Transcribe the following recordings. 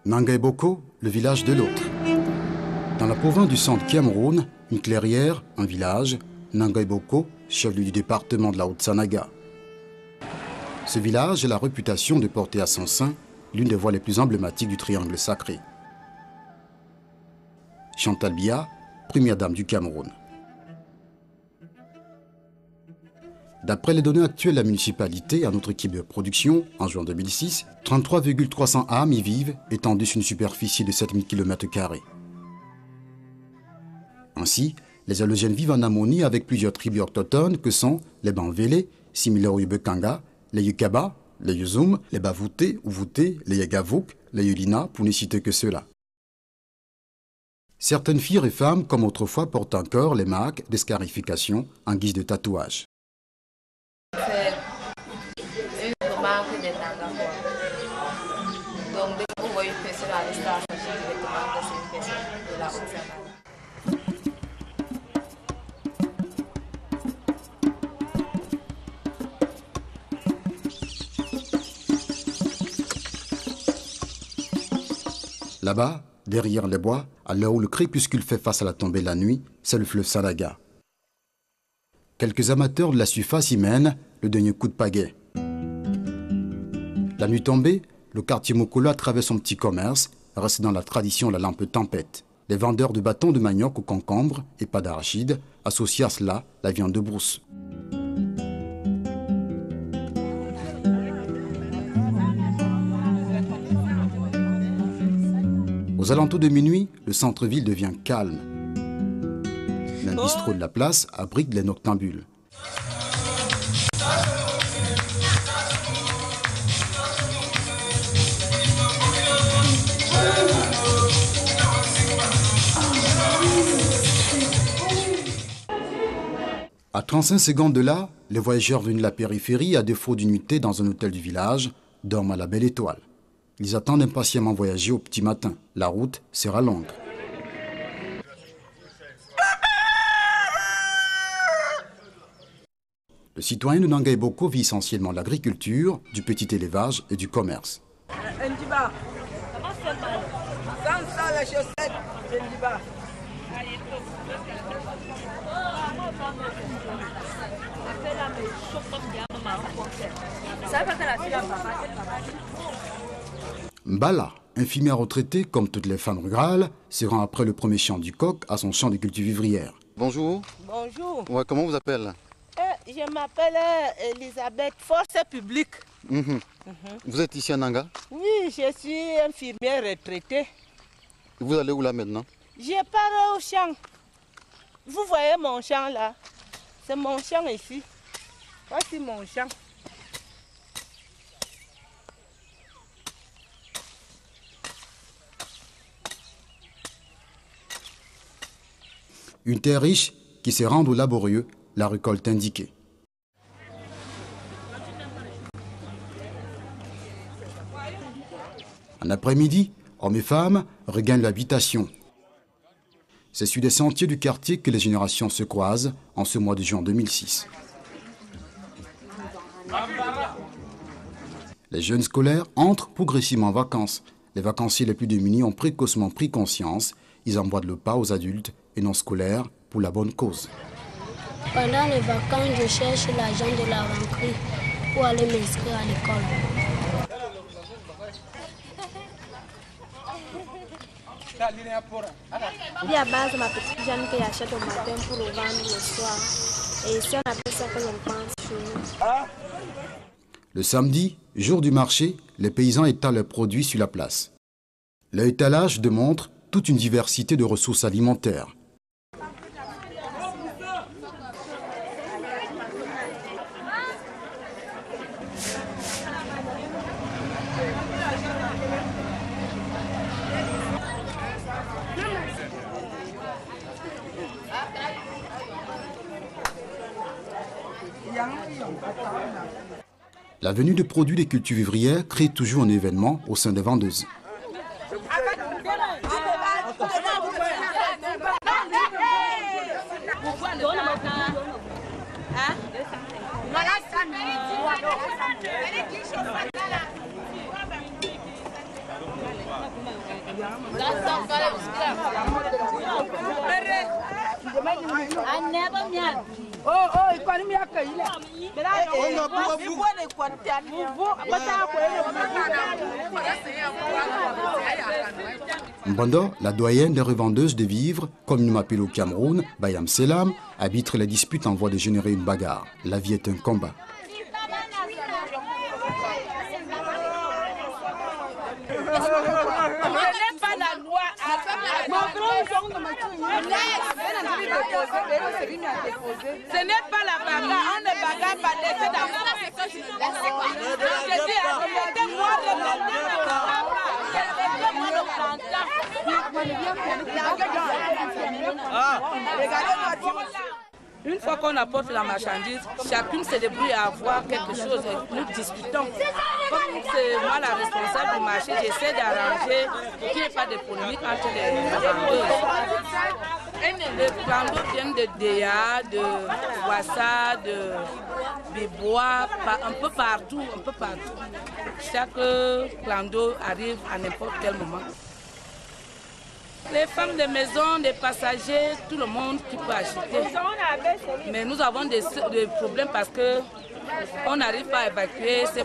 Nangaiboko, le village de l'autre. Dans la province du centre Cameroun, une clairière, un village, Nangaiboko, chef-lieu du département de la Haute-Sanaga. Ce village a la réputation de porter à son sein l'une des voies les plus emblématiques du triangle sacré. Chantal Biya, première dame du Cameroun. D'après les données actuelles de la municipalité à notre équipe de production, en juin 2006, 33,300 âmes y vivent, étendues sur une superficie de 7000 km². Ainsi, les halogènes vivent en harmonie avec plusieurs tribus autochtones que sont les Banvélé, similaires aux Yubekanga, les Yukaba, les Yuzum, les Bavouté ou Vouté, les Yagavouk, les Yulina, pour ne citer que ceux-là. Certaines filles et femmes, comme autrefois, portent encore les marques d'escarification en guise de tatouage. C'est une remarque des Nanga. Donc, dès que vous voyez une personne à l'estar, sachez directement que c'est une personne de la Haute-Sanaga. Là-bas, derrière les bois, à l'heure où le crépuscule fait face à la tombée de la nuit, c'est le fleuve Sanaga. Quelques amateurs de la surface y mènent le dernier coup de pagaie. La nuit tombée, le quartier Mokolo, à travers son petit commerce, reste dans la tradition de la lampe tempête. Les vendeurs de bâtons de manioc au concombre et pas d'arachide associent à cela la viande de brousse. Aux alentours de minuit, le centre-ville devient calme. Un bistrot de la place abrite les noctambules. À 35 secondes de là, les voyageurs venus de la périphérie, à défaut d'une nuitée dans un hôtel du village, dorment à la belle étoile. Ils attendent impatiemment voyager au petit matin. La route sera longue. Le citoyen de Nangaiboko vit essentiellement de l'agriculture, du petit élevage et du commerce. Mbala, infirmière retraitée comme toutes les femmes rurales, se rend après le premier chant du coq à son champ de culture vivrière. Bonjour. Bonjour. Ouais, comment vous appelez? Je m'appelle Elisabeth, force publique. Vous êtes ici à Nanga? Oui, je suis infirmière retraitée. Vous allez où là maintenant? Je pars au champ. Vous voyez mon champ là? C'est mon champ ici. Voici mon champ. Une terre riche qui se rend au laborieux, la récolte indiquée. En après-midi, hommes et femmes regagnent l'habitation. C'est sur les sentiers du quartier que les générations se croisent en ce mois de juin 2006. Les jeunes scolaires entrent progressivement en vacances. Les vacanciers les plus démunis ont précocement pris conscience. Ils envoient le pas aux adultes et non scolaires pour la bonne cause. Pendant les vacances, je cherche l'argent de la rentrée pour aller m'inscrire à l'école. Il y a base ma petite Jeanne qui achète au matin pour le vendre le soir. Et ici on appelle ça que l'on pense chez nous. Le samedi, jour du marché, les paysans étalent leurs produits sur la place. Leur étalage démontre toute une diversité de ressources alimentaires. La venue de produits des cultures vivrières crée toujours un événement au sein des vendeuses. Mbando, la doyenne des revendeuses de vivres, comme nous m'appelle au Cameroun, Bayam Selam, arbitre les disputes en voie de générer une bagarre. La vie est un combat. Ce n'est pas la bagarre, on ne bagarre pas, laissez Une fois qu'on apporte la marchandise, chacune se débrouille à avoir quelque chose et nous discutons. Comme c'est moi la responsable du marché, j'essaie d'arranger pour qu'il n'y ait pas de polémique entre les vendeuses. Les plandos viennent de Déa, de Ouassa, de Bibois, un peu partout, Chaque plando arrive à n'importe quel moment. Les femmes de maison, les passagers, tout le monde qui peut acheter. Mais nous avons des problèmes parce qu'on n'arrive pas à évacuer ces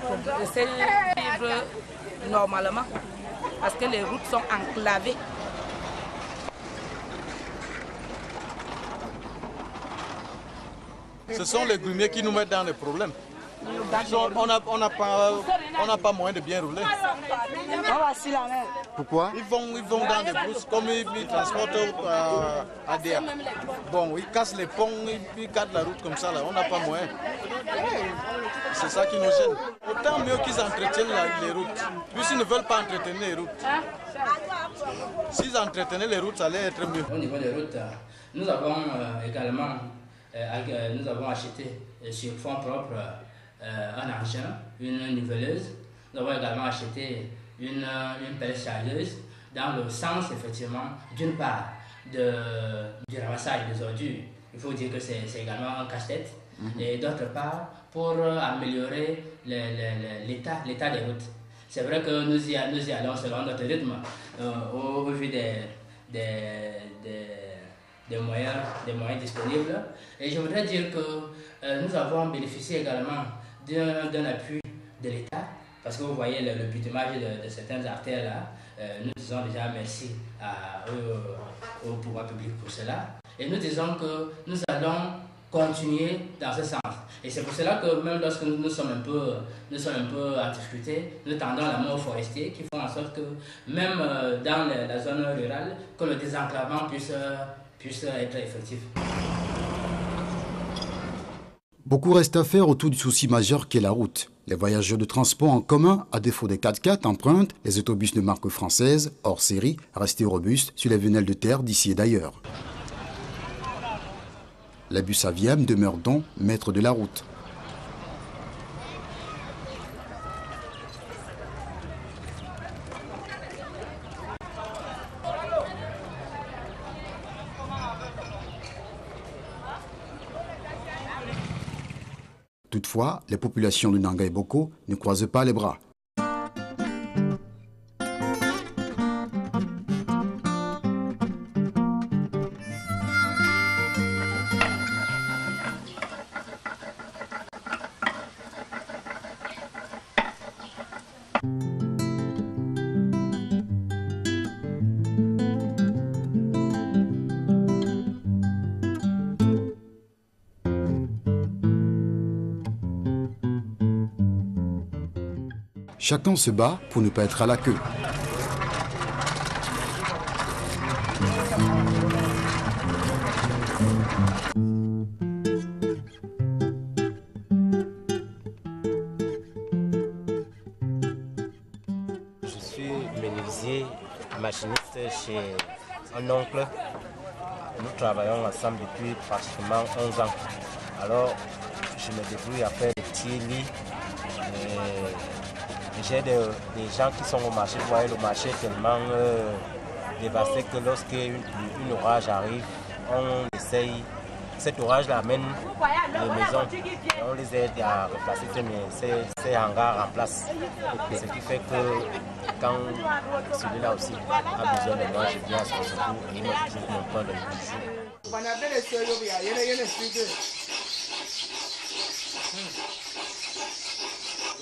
vivres normalement. Parce que les routes sont enclavées. Ce sont les grumiers qui nous mettent dans les problèmes. On n'a pas moyen de bien rouler. Pourquoi? Ils vont dans des brousses comme ils transportent à DA. Bon, ils cassent les ponts, ils cassent la route comme ça, là. On n'a pas moyen. C'est ça qui nous gêne. Autant mieux qu'ils entretiennent les routes. Puisqu'ils ne veulent pas entretenir les routes. S'ils entretenaient les routes, ça allait être mieux. Au niveau des routes, nous avons également acheté sur fonds propres un engin, une niveleuse. Nous avons également acheté une pelle chargeuse dans le sens, effectivement, d'une part du ramassage des ordures. Il faut dire que c'est également un casse-tête. Et d'autre part, pour améliorer l'état des routes. C'est vrai que nous y allons selon notre rythme, au vu des moyens disponibles. Et je voudrais dire que nous avons bénéficié également d'un appui de l'État, parce que vous voyez le bitumage de certaines artères là, nous disons déjà merci au pouvoir public pour cela. Et nous disons que nous allons continuer dans ce sens. Et c'est pour cela que même lorsque nous sommes un peu en difficulté, nous tendons la main aux forestiers qui font en sorte que même dans la zone rurale, que le désenclavement puisse être effectif. Beaucoup reste à faire autour du souci majeur qu'est la route. Les voyageurs de transport en commun, à défaut des 4x4, empruntent les autobus de marque française, hors série, restés robustes sur les venelles de terre d'ici et d'ailleurs. Les bus AVM demeurent donc maîtres de la route. Toutefois, les populations de Nanga et Boko ne croisent pas les bras. Chacun se bat pour ne pas être à la queue. Je suis menuisier, machiniste chez un oncle. Nous travaillons ensemble depuis pratiquement 11 ans. Alors, je me débrouille à faire des petits lits. J'ai des gens qui sont au marché. Vous voyez, le marché est tellement dévasté que lorsqu'une orage arrive, on essaye. Cet orage-là amène les maisons et on les aide à replacer ces hangars en place. Ce qui fait que quand celui-là aussi a besoin de moi, je viens à son secours et il me trouve mon point de vue.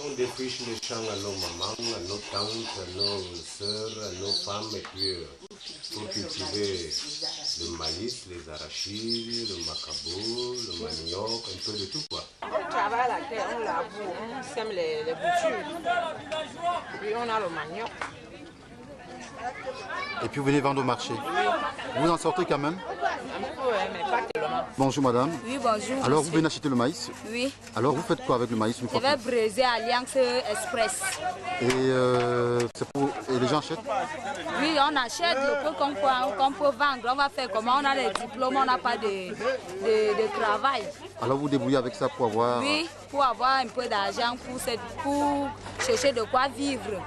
On défriche les champs à nos mamans, à nos tantes, à nos sœurs, à nos femmes, et puis pour cultiver le maïs, les arachides, le macabo, le manioc, un peu de tout quoi. On travaille la terre, on laboure, on sème les boutures, puis on a le manioc. Et puis vous venez vendre au marché. Vous en sortez quand même? Un peu, mais pas tellement. Bonjour madame. Oui, bonjour. Alors vous venez acheter le maïs? Oui. Alors vous faites quoi avec le maïs une Je fois vais briser Alliance Express. Et les gens achètent? Oui, on achète le peu qu'on peut vendre. On va faire comment? On a les diplômes, on n'a pas de travail. Alors vous débrouillez avec ça pour avoir... Oui, pour avoir un peu d'argent, pour chercher de quoi vivre.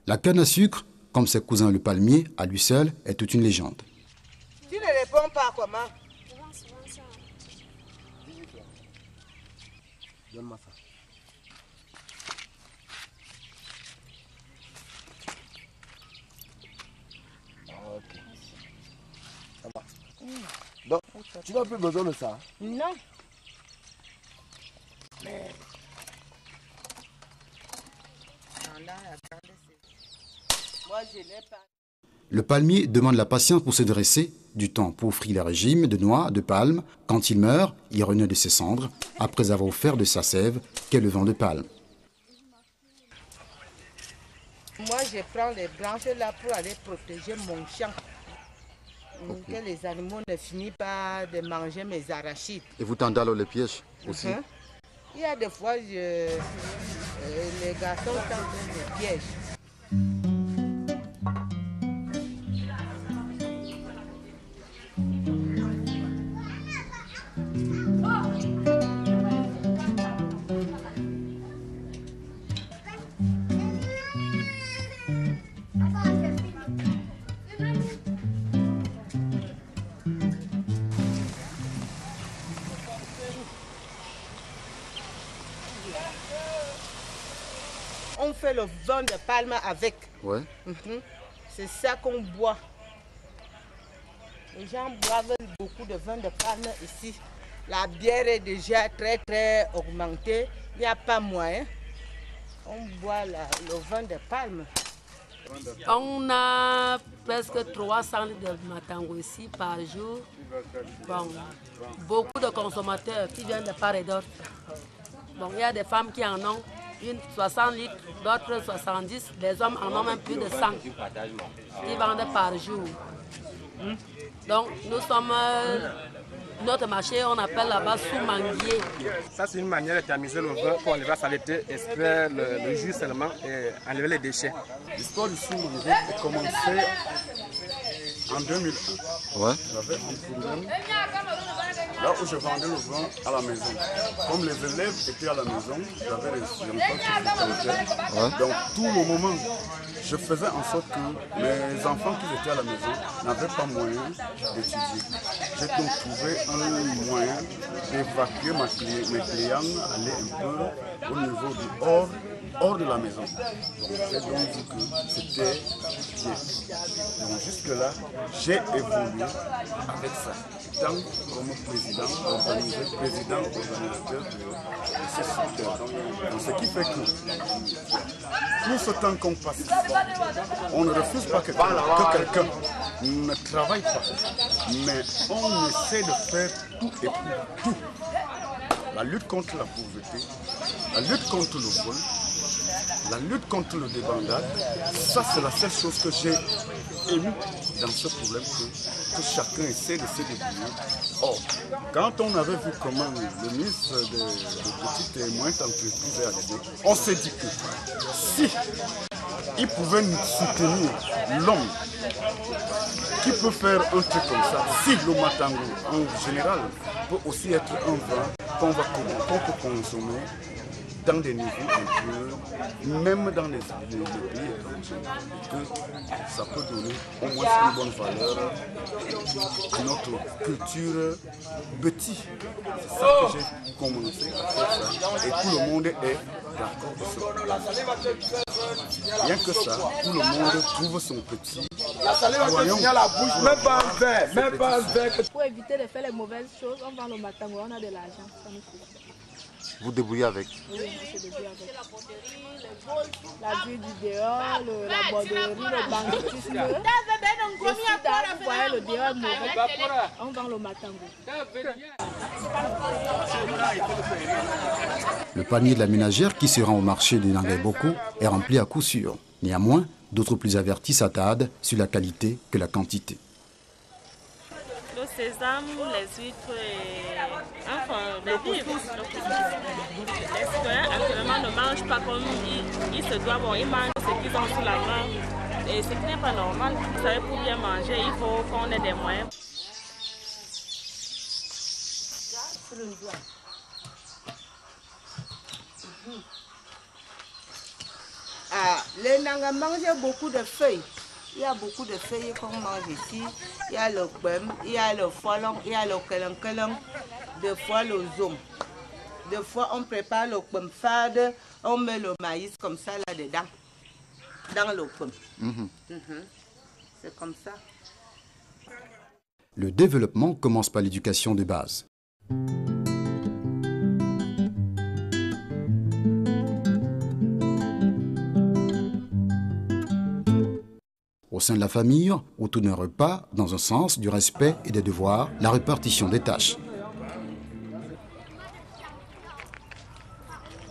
La canne à sucre, comme ses cousins le palmier, à lui seul, est toute une légende. Tu ne réponds pas comment? Donne-moi ça. Ok. Ça va. Donc, tu n'as plus besoin de ça? Non. Moi, je n'ai pas. Le palmier demande la patience pour se dresser, du temps pour offrir le régime de noix, de palme. Quand il meurt, il renaît de ses cendres, après avoir offert de sa sève, qu'est le vent de palme. Moi, je prends les branches là pour aller protéger mon champ. Okay. Que les animaux ne finissent pas de manger mes arachides. Et vous tendez alors les pièges aussi? Il y a des fois, les garçons tendent des pièges. On fait le vin de palme avec. Ouais. C'est ça qu'on boit. Les gens boivent beaucoup de vin de palme ici. La bière est déjà très augmentée. Il n'y a pas moyen. On boit le vin de palme. On a presque 300 litres de matango ici par jour. Bon, beaucoup de consommateurs qui viennent de part et d'autre. Bon, il y a des femmes qui en ont 60 litres, d'autres 70. Les hommes en ont même plus de 100 qui vendent par jour. Donc, nous sommes... Notre marché, on appelle là-bas sous-manguier. Ça, c'est une manière de tamiser le vin pour enlever la saleté, extraire le jus seulement et enlever les déchets. L'histoire du sous-manguier a commencé en 2001. Ouais. J'avais un problème là où je vendais le vin à la maison. Comme les élèves étaient à la maison, j'avais les ouais. Donc, tout le moment, je faisais en sorte que les enfants qui étaient à la maison n'avaient pas moyen d'étudier. J'ai donc trouvé un moyen d'évacuer mes clients, aller un peu au niveau du hors de la maison. Donc j'ai donc dit que c'était bien. Donc jusque-là, j'ai évolué avec ça. Tant comme président organisateur de ce secteur. Donc ce qui fait que tout ce temps qu'on passe, on ne refuse pas que quelqu'un ne travaille pas, mais on essaie de faire tout et pour tout. la lutte contre la pauvreté, la lutte contre le vol, la lutte contre le débandade. Ça, c'est la seule chose que j'ai émue dans ce problème que chacun essaie de se débrouiller. Or, quand on avait vu comment le ministre des petites et moyennes entreprises a aidé, on s'est dit que si il pouvait nous soutenir l'homme qui peut faire un truc comme ça, si le matango en général peut aussi être un vin qu'on peut consommer dans des niveaux impurs, même dans les pays étrangers, que ça peut donner au moins une bonne valeur à notre culture bêtise. C'est ça que j'ai commencé à faire ça. Et tout le monde est d'accord de ça. Rien que ça, tout le monde trouve son petit. Voyons, la bouche, même pas un verre, même pas un verre. Pour éviter de faire les mauvaises choses, on vend le matango, on a de l'argent. Vous débrouillez avec? Oui, on se débrouille avec. La bulle du dehors, la borderie, le banditisme. Le sida, vous voyez le dehors mauvais, on vend le matango. Le panier de la ménagère qui se rend au marché de Nangai Boko est rempli à coup sûr. Néanmoins, d'autres plus avertis s'attardent sur la qualité que la quantité. Le sésame, les huîtres et enfin les vivres. Actuellement ne mangent pas comme ils se doivent. Bon, ils mangent ce qu'ils ont sous la main. Et ce qui n'est pas normal. Vous savez, pour bien manger, il faut qu'on ait des moyens. Les Nangas mangent beaucoup de feuilles. Il y a beaucoup de feuilles qu'on mange ici. Il y a le quem, il y a le foilon, il y a le keleng, des fois le zom. Des fois on prépare le quem fade, on met le maïs comme ça là-dedans, dans le quem. C'est comme ça. Le développement commence par l'éducation de base. Au sein de la famille, autour d'un repas, dans un sens du respect et des devoirs, la répartition des tâches.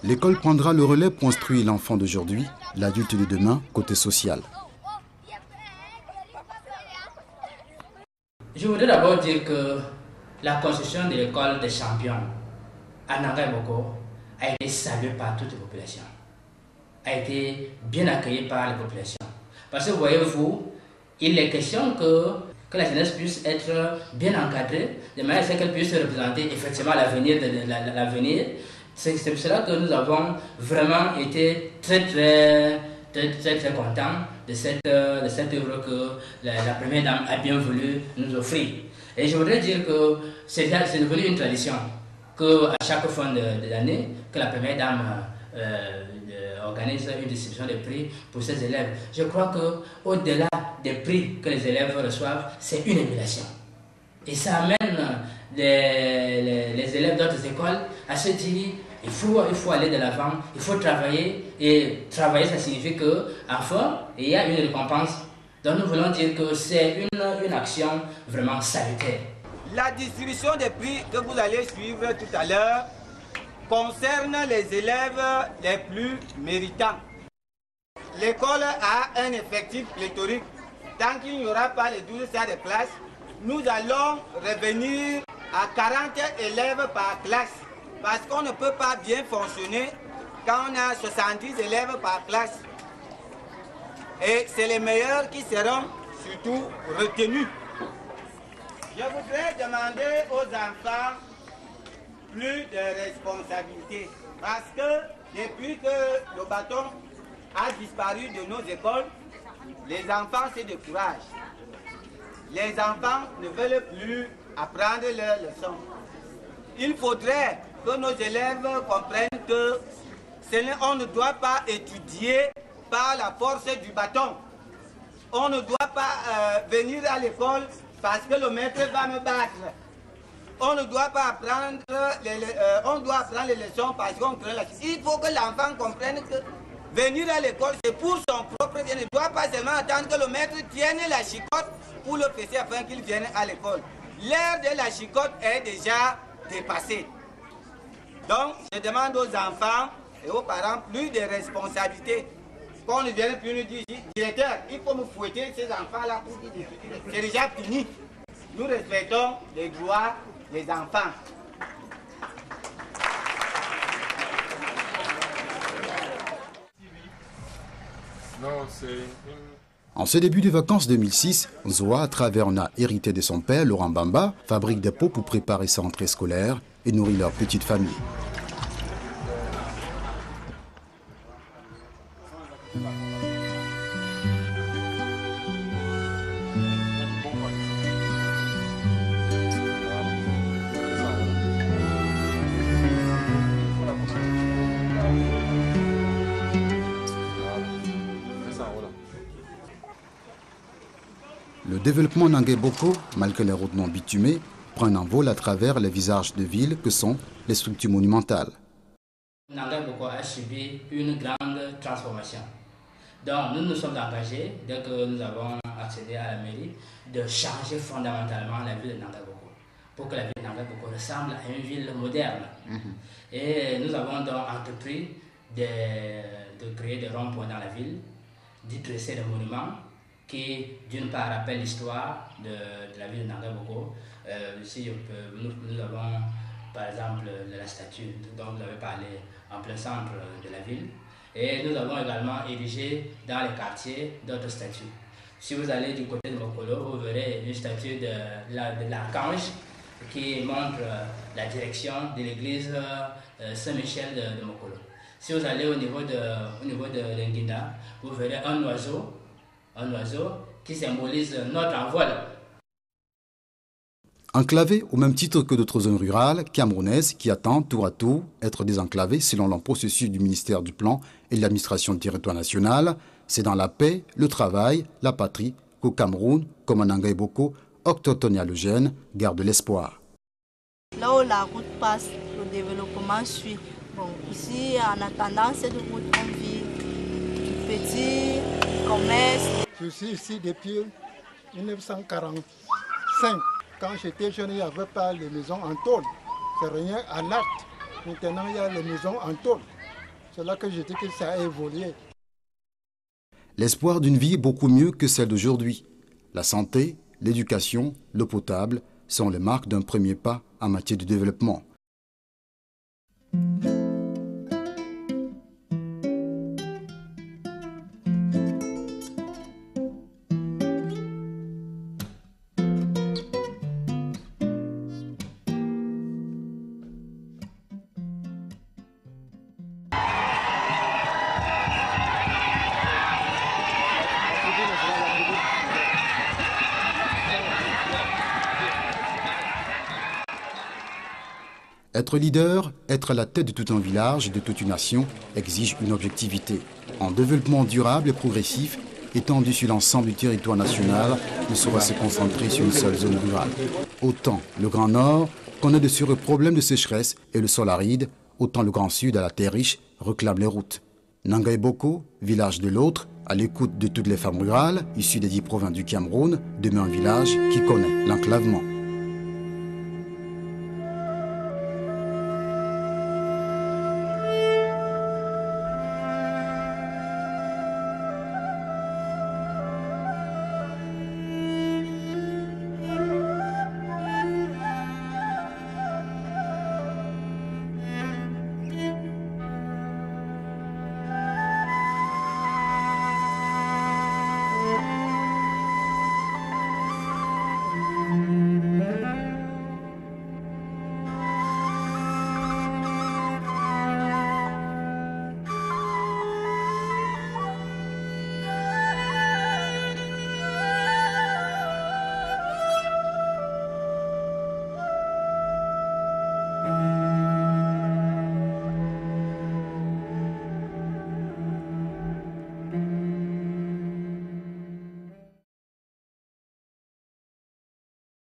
L'école prendra le relais pour instruire l'enfant d'aujourd'hui, l'adulte de demain, côté social. Je voudrais d'abord dire que la construction de l'école des champions à Nangai Boko a été saluée par toute la population, a été bien accueillie par la population. Parce que voyez-vous, il est question que la jeunesse puisse être bien encadrée, de manière à ce qu'elle puisse représenter effectivement l'avenir. C'est pour cela que nous avons vraiment été très contents de cette œuvre que la première dame a bien voulu nous offrir. Et je voudrais dire que c'est devenu une tradition qu'à chaque fin de l'année, que la première dame organise une distribution de prix pour ses élèves. Je crois qu'au-delà des prix que les élèves reçoivent, c'est une émulation. Et ça amène les élèves d'autres écoles à se dire il faut aller de l'avant, il faut travailler. Et travailler, ça signifie qu'enfin, il y a une récompense. Donc nous voulons dire que c'est une action vraiment salutaire. La distribution des prix que vous allez suivre tout à l'heure concerne les élèves les plus méritants. L'école a un effectif pléthorique. Tant qu'il n'y aura pas les 12 salles de classe, nous allons revenir à 40 élèves par classe. Parce qu'on ne peut pas bien fonctionner quand on a 70 élèves par classe. Et c'est les meilleurs qui seront surtout retenus. Je voudrais demander aux enfants plus de responsabilité. Parce que depuis que le bâton a disparu de nos écoles, les enfants se découragent. Les enfants ne veulent plus apprendre leurs leçons. Il faudrait que nos élèves comprennent que on ne doit pas étudier par la force du bâton. On ne doit pas venir à l'école parce que le maître va me battre. On ne doit pas apprendre on doit apprendre les leçons parce qu'on crée la... Il faut que l'enfant comprenne que venir à l'école, c'est pour son propre bien. Il ne doit pas seulement attendre que le maître tienne la chicotte pour le presser afin qu'il vienne à l'école. L'ère de la chicotte est déjà dépassée. Donc, je demande aux enfants et aux parents plus de responsabilités. Qu'on ne vienne plus nous dire, directeur, il faut me fouetter ces enfants-là pour dire c'est déjà fini. Nous respectons les droits des enfants. En ce début de vacances 2006, Zoa, Traverna, hérité de son père, Laurent Bamba, fabrique des pots pour préparer sa rentrée scolaire et nourrir leur petite famille. Le développement Nangaiboko, malgré les routes non bitumées, prend un envol à travers les visages de villes que sont les structures monumentales. Nangaiboko a subi une grande transformation. Donc nous nous sommes engagés, dès que nous avons accédé à la mairie, de changer fondamentalement la ville de Nangaiboko, pour que la ville de Nangaiboko ressemble à une ville moderne. Et nous avons donc entrepris de créer des ronds-points dans la ville, d'y dresser des monuments qui, d'une part, rappellent l'histoire de la ville de Nangaiboko. Ici, nous avons, par exemple, la statue dont vous avez parlé en plein centre de la ville. Et nous avons également érigé dans les quartiers d'autres statues. Si vous allez du côté de Mokolo, vous verrez une statue de l'archange qui montre la direction de l'église Saint-Michel de Mokolo. Si vous allez au niveau de Lenguinda, vous verrez un oiseau qui symbolise notre envol. Enclavé au même titre que d'autres zones rurales camerounaises qui attendent tour à tour être désenclavées selon le processus du ministère du Plan et de l'administration du territoire national, c'est dans la paix, le travail, la patrie qu'au Cameroun, comme en Nangaiboko, octotonalogène garde l'espoir. Là où la route passe, le développement suit. Bon, ici, en attendant cette route, on vit du petit commerce. Je suis ici depuis 1945. Quand j'étais jeune, il n'y avait pas les maisons en tôle. C'est rien à l'acte. Maintenant, il y a les maisons en tôle. C'est là que je dis que ça a évolué. L'espoir d'une vie beaucoup mieux que celle d'aujourd'hui. La santé, l'éducation, l'eau potable sont les marques d'un premier pas en matière de développement. Être leader, être à la tête de tout un village et de toute une nation exige une objectivité. En développement durable et progressif, étendu sur l'ensemble du territoire national, ne saurait se concentrer sur une seule zone rurale. Autant le Grand Nord connaît de sérieux problèmes de sécheresse et le sol aride, autant le Grand Sud à la terre riche réclame les routes. Nangaiboko, village de l'autre, à l'écoute de toutes les femmes rurales issues des 10 provinces du Cameroun, demeure un village qui connaît l'enclavement.